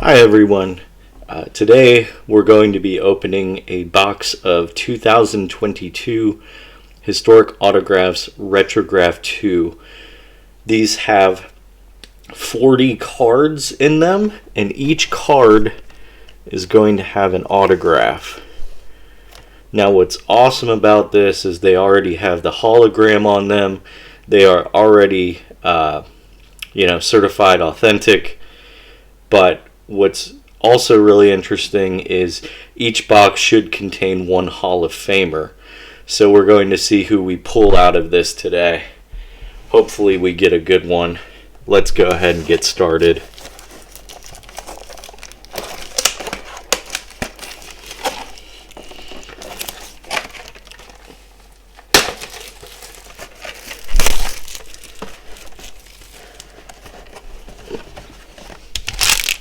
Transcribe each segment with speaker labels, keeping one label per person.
Speaker 1: Hi everyone. Today we're going to be opening a box of 2022 Historic Autographs Retrograph 2. These have 40 cards in them, and each card is going to have an autograph. Now what's awesome about this is they already have the hologram on them. They are already certified authentic, but what's also really interesting is each box should contain one Hall of Famer. So we're going to see who we pull out of this today. Hopefully we get a good one. Let's go ahead and get started.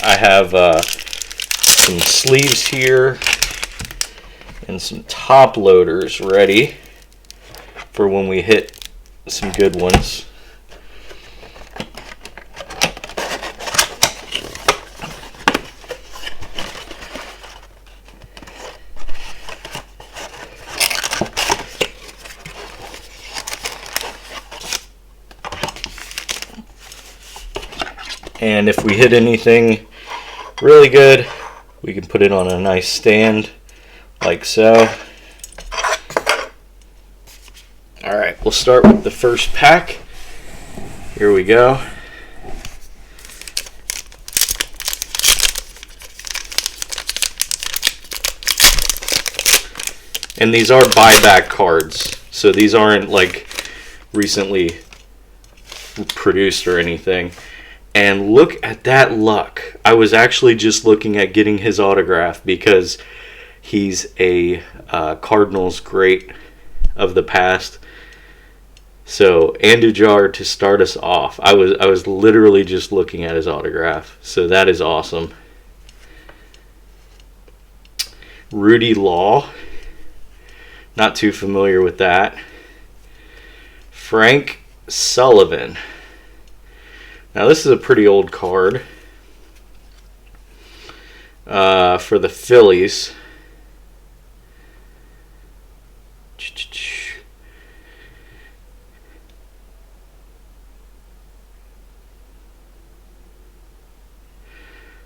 Speaker 1: I have some sleeves here and some top loaders ready for when we hit some good ones. And if we hit anything really good, we can put it on a nice stand like so. Alright, we'll start with the first pack. Here we go. And these are buyback cards, so these aren't like recently produced or anything. And look at that luck. I was actually just looking at getting his autograph because he's a Cardinals great of the past. So Andujar to start us off. I was literally just looking at his autograph. So that is awesome. Rudy Law. Not too familiar with that. Frank Sullivan. Now this is a pretty old card for the Phillies.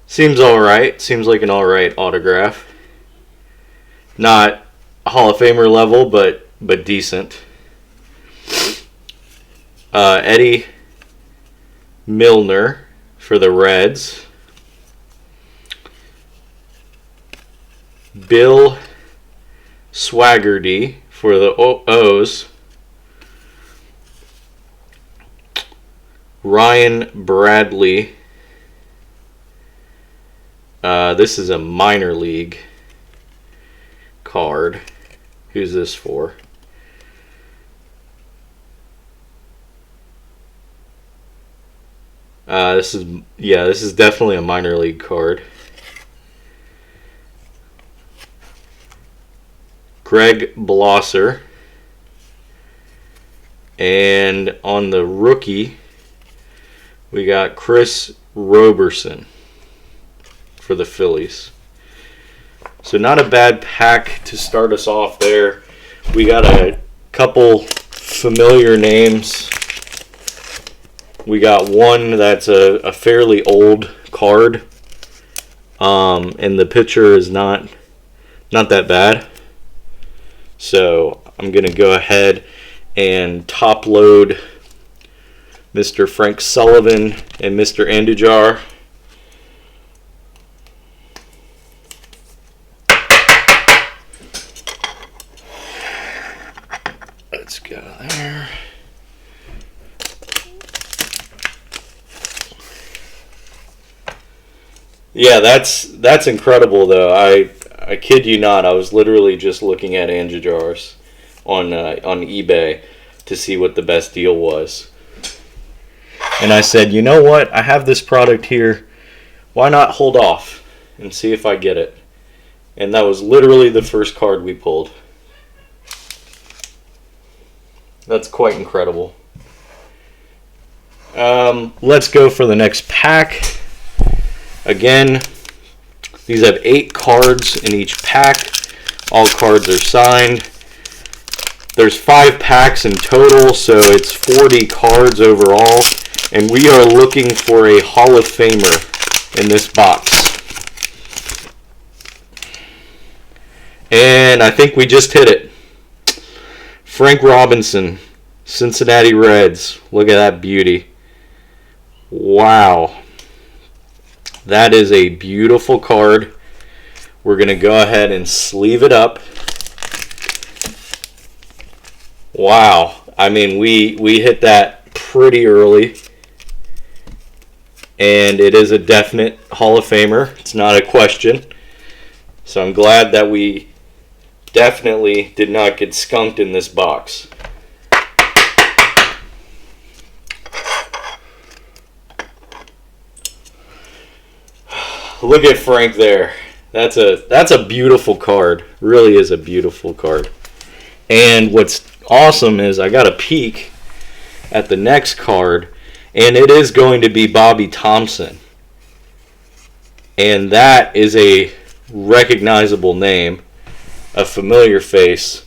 Speaker 1: Seems alright. Seems like an alright autograph. Not Hall of Famer level, but decent. Eddie Milner for the Reds. Bill Swaggerty for the O's. Ryan Bradley. This is a minor league card. Who's this for? This is definitely a minor league card. Greg Blosser. And on the rookie, we got Chris Roberson for the Phillies. So not a bad pack to start us off there. We got a couple familiar names. We got one that's a fairly old card, and the picture is not that bad. So I'm going to go ahead and top load Mr. Frank Sullivan and Mr. Andujar. Let's go there. Yeah, that's incredible though. I kid you not. I was literally just looking at Andujar's on eBay to see what the best deal was. And I said, you know what? I have this product here. Why not hold off and see if I get it? And that was literally the first card we pulled. That's quite incredible. Let's go for the next pack. Again, These have 8 cards in each pack. All cards are signed. There's 5 packs in total, so it's 40 cards overall. And we are looking for a Hall of Famer in this box. And I think we just hit it. Frank Robinson, Cincinnati Reds. Look at that beauty. Wow. That is a beautiful card. We're going to go ahead and sleeve it up. Wow. I mean, we hit that pretty early. And it is a definite Hall of Famer. It's not a question. So I'm glad that we definitely did not get skunked in this box. Look at Frank there. That's a beautiful card. Really is a beautiful card. And what's awesome is I got a peek at the next card, and it is going to be Bobby Thompson. And that is a recognizable name, a familiar face.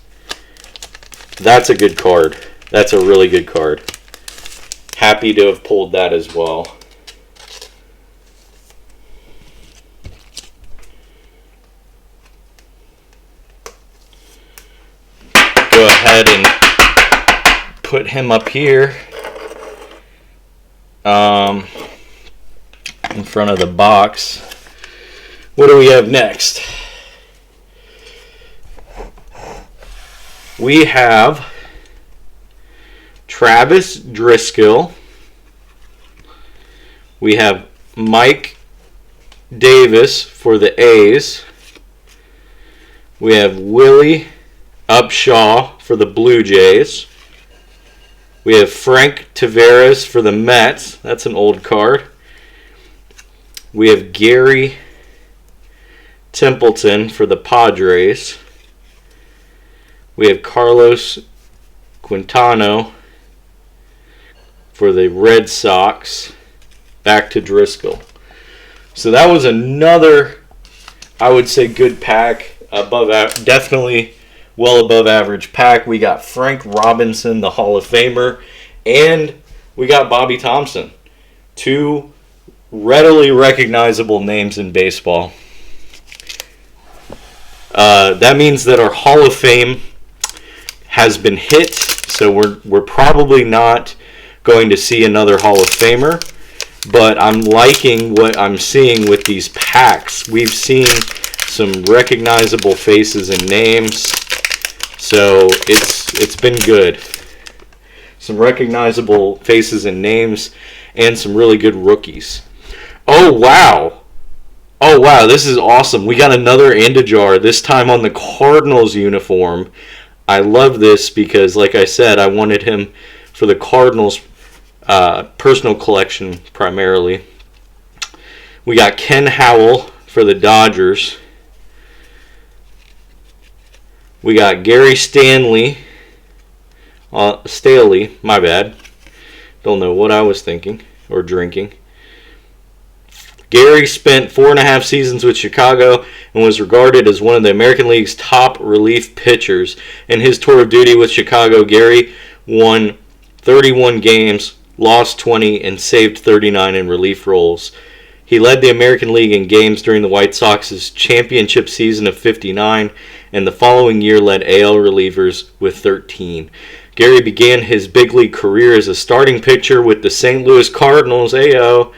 Speaker 1: That's a good card. That's a really good card. Happy to have pulled that as well. Go ahead and put him up here in front of the box. What do we have next? We have Travis Driscoll. We have Mike Davis for the A's. We have Willie Upshaw for the Blue Jays. We have Frank Taveras for the Mets. That's an old card. We have Gary Templeton for the Padres. We have Carlos Quintana for the Red Sox. Back to Driscoll. So that was another, I would say, good pack. Definitely well above average pack. We got Frank Robinson, the Hall of Famer, and we got Bobby Thompson. 2 readily recognizable names in baseball. That means that our Hall of Fame has been hit, so we're probably not going to see another Hall of Famer, but I'm liking what I'm seeing with these packs. We've seen some recognizable faces and names. So it's been good. Some recognizable faces and names, and some really good rookies. Oh wow! Oh wow! This is awesome. We got another Andujar. This time on the Cardinals uniform. I love this because, like I said, I wanted him for the Cardinals personal collection primarily. We got Ken Howell for the Dodgers. We got Gary Staley, my bad. Don't know what I was thinking or drinking. Gary spent 4.5 seasons with Chicago and was regarded as one of the American League's top relief pitchers. In his tour of duty with Chicago, Gary won 31 games, lost 20, and saved 39 in relief roles. He led the American League in games during the White Sox's championship season of 59, and the following year led AL relievers with 13. Gary began his big league career as a starting pitcher with the St. Louis Cardinals, AO,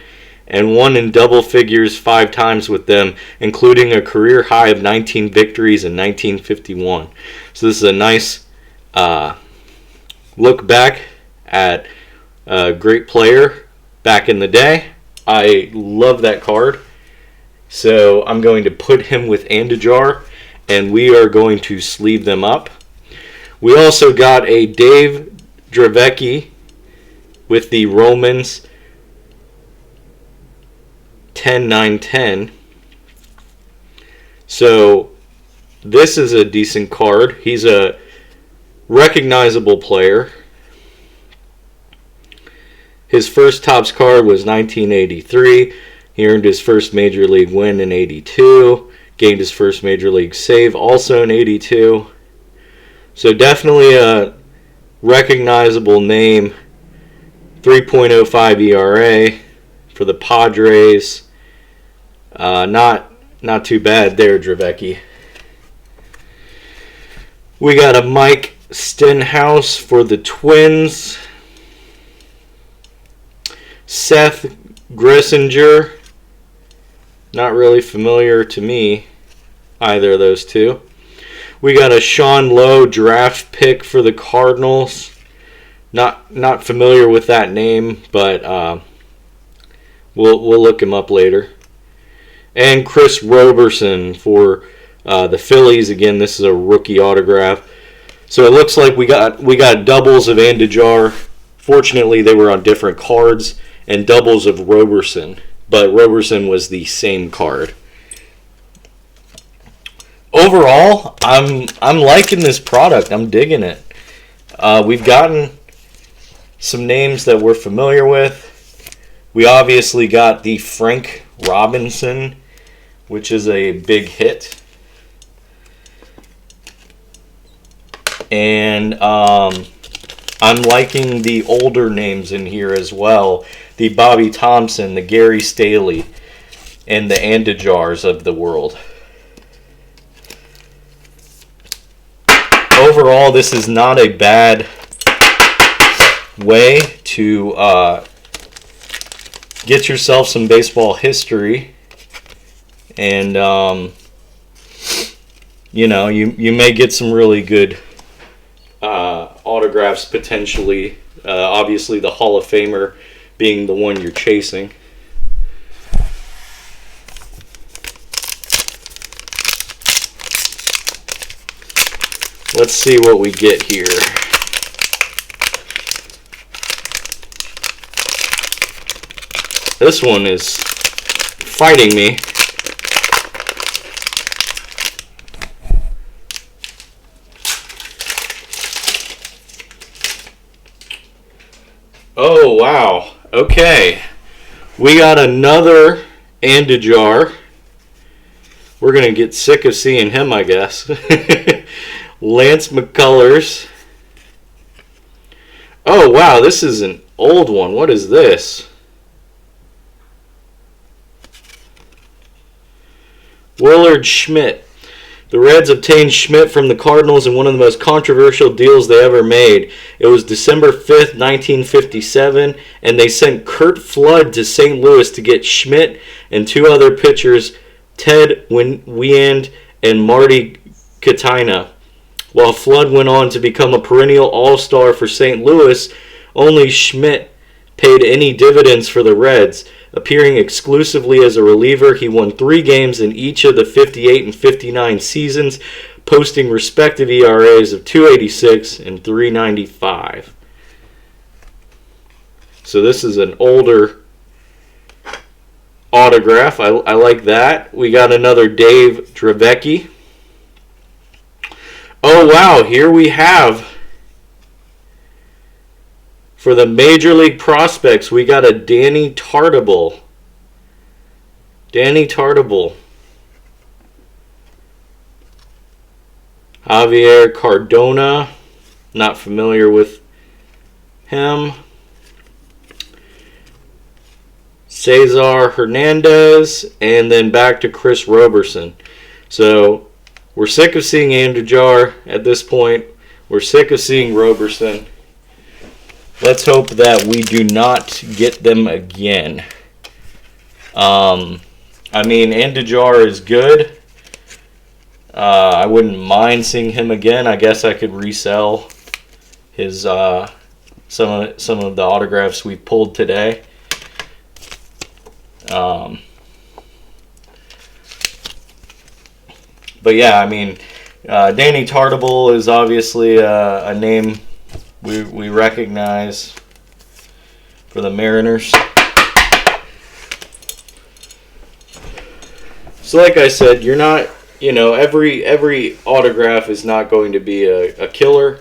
Speaker 1: and won in double figures 5 times with them, including a career high of 19 victories in 1951. So this is a nice look back at a great player back in the day. I love that card. So I'm going to put him with Andujar, and we are going to sleeve them up. We also got a Dave Dravecky with the Romans 10-9-10. So this is a decent card. He's a recognizable player. His first Topps card was 1983. He earned his first major league win in '82, gained his first major league save also in '82. So definitely a recognizable name. 3.05 ERA for the Padres. Not too bad there, Dravecky. We got a Mike Stenhouse for the Twins. Seth Grissinger. Not really familiar to me, either of those two. We got a Sean Lowe draft pick for the Cardinals. Not familiar with that name, but we'll look him up later. And Chris Roberson for the Phillies. Again, this is a rookie autograph. So it looks like we got doubles of Andujar. Fortunately, they were on different cards, and doubles of Roberson. But Roberson was the same card. Overall, I'm liking this product. I'm digging it. We've gotten some names that we're familiar with. We obviously got the Frank Robinson, which is a big hit. And I'm liking the older names in here as well. The Bobby Thompson, the Gary Staley, and the Andujars of the world. Overall, this is not a bad way to get yourself some baseball history, and you may get some really good autographs potentially. Obviously, the Hall of Famer being the one you're chasing. Let's see what we get here. This one is fighting me. Oh, wow. Okay. We got another Andujar. We're going to get sick of seeing him, I guess. Lance McCullers. Oh, wow. This is an old one. What is this? Willard Schmidt. The Reds obtained Schmidt from the Cardinals in one of the most controversial deals they ever made. It was December 5th, 1957, and they sent Curt Flood to St. Louis to get Schmidt and two other pitchers, Ted Weand and Marty Katina. While Flood went on to become a perennial all-star for St. Louis, only Schmidt paid any dividends for the Reds. Appearing exclusively as a reliever, he won 3 games in each of the 58 and 59 seasons, posting respective ERAs of 2.86 and 3.95. So this is an older autograph. I like that. We got another Dave Dravecky. Oh, wow. Here we have, for the Major League Prospects, we got a Danny Tartabull. Danny Tartabull. Javier Cardona. Not familiar with him. Cesar Hernandez. And then back to Chris Roberson. So we're sick of seeing Andujar at this point. We're sick of seeing Roberson. Let's hope that we do not get them again. I mean, Andujar is good. I wouldn't mind seeing him again. I guess I could resell his some of the autographs we pulled today. But yeah, I mean, Danny Tartabull is obviously a name we recognize for the Mariners. So like I said, you're not, every autograph is not going to be a killer.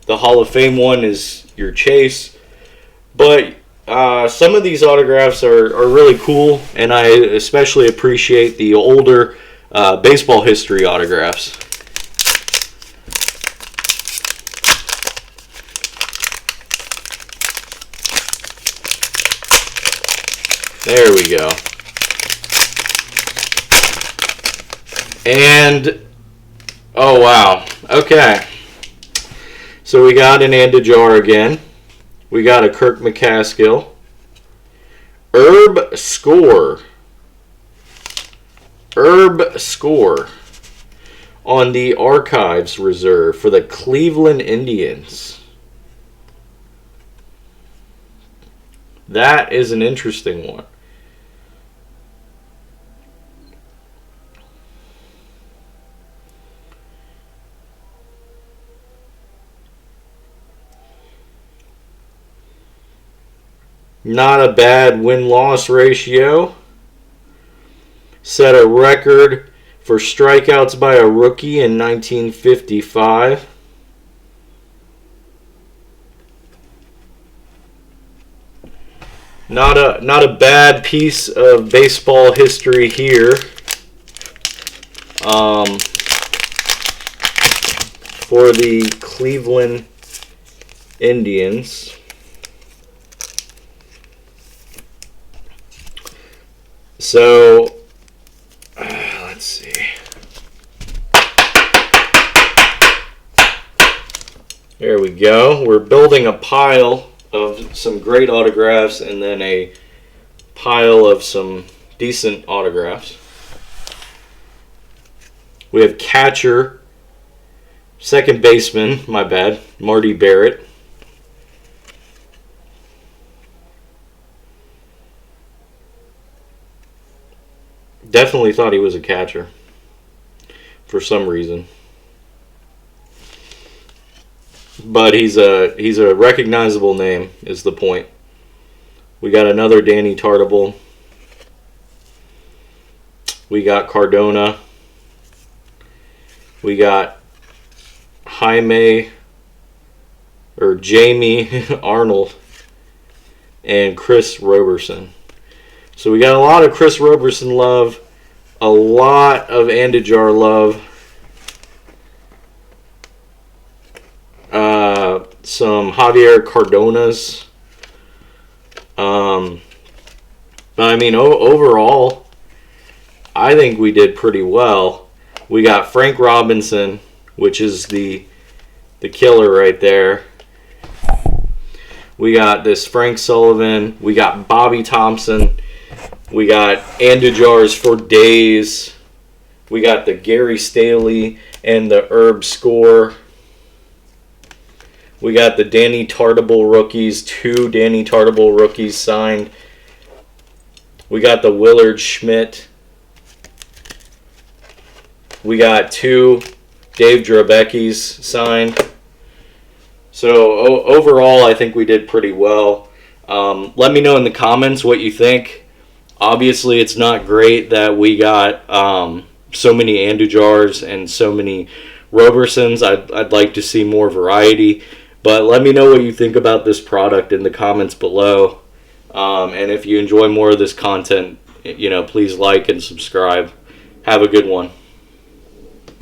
Speaker 1: The Hall of Fame one is your chase. But some of these autographs are really cool, and I especially appreciate the older baseball history autographs. There we go. And, oh wow, okay. So we got an Andujar again. We got a Kirk McCaskill. Herb Score. Herb Score on the Archives Reserve for the Cleveland Indians. That is an interesting one. Not a bad win-loss ratio. Set a record for strikeouts by a rookie in 1955. Not a bad piece of baseball history here. For the Cleveland Indians. So, let's see. There we go. We're building a pile of some great autographs and then a pile of some decent autographs. We have catcher, second baseman, my bad, Marty Barrett. Definitely thought he was a catcher for some reason. But he's a recognizable name is the point. We got another Danny Tartabull. We got Cardona. We got Jamie Arnold and Chris Roberson. So we got a lot of Chris Roberson love, a lot of Andujar love, some Javier Cardonas. But I mean, overall, I think we did pretty well. We got Frank Robinson, which is the killer right there. We got this Frank Sullivan. We got Bobby Thompson. We got Andujars for days. We got the Gary Staley and the Herb Score. We got the Danny Tartabull rookies. 2 Danny Tartabull rookies signed. We got the Willard Schmidt. We got 2 Dave Drabeckis signed. So overall, I think we did pretty well. Let me know in the comments what you think. Obviously, it's not great that we got so many Andujars and so many Robersons. I'd like to see more variety. But let me know what you think about this product in the comments below. And if you enjoy more of this content, please like and subscribe. Have a good one.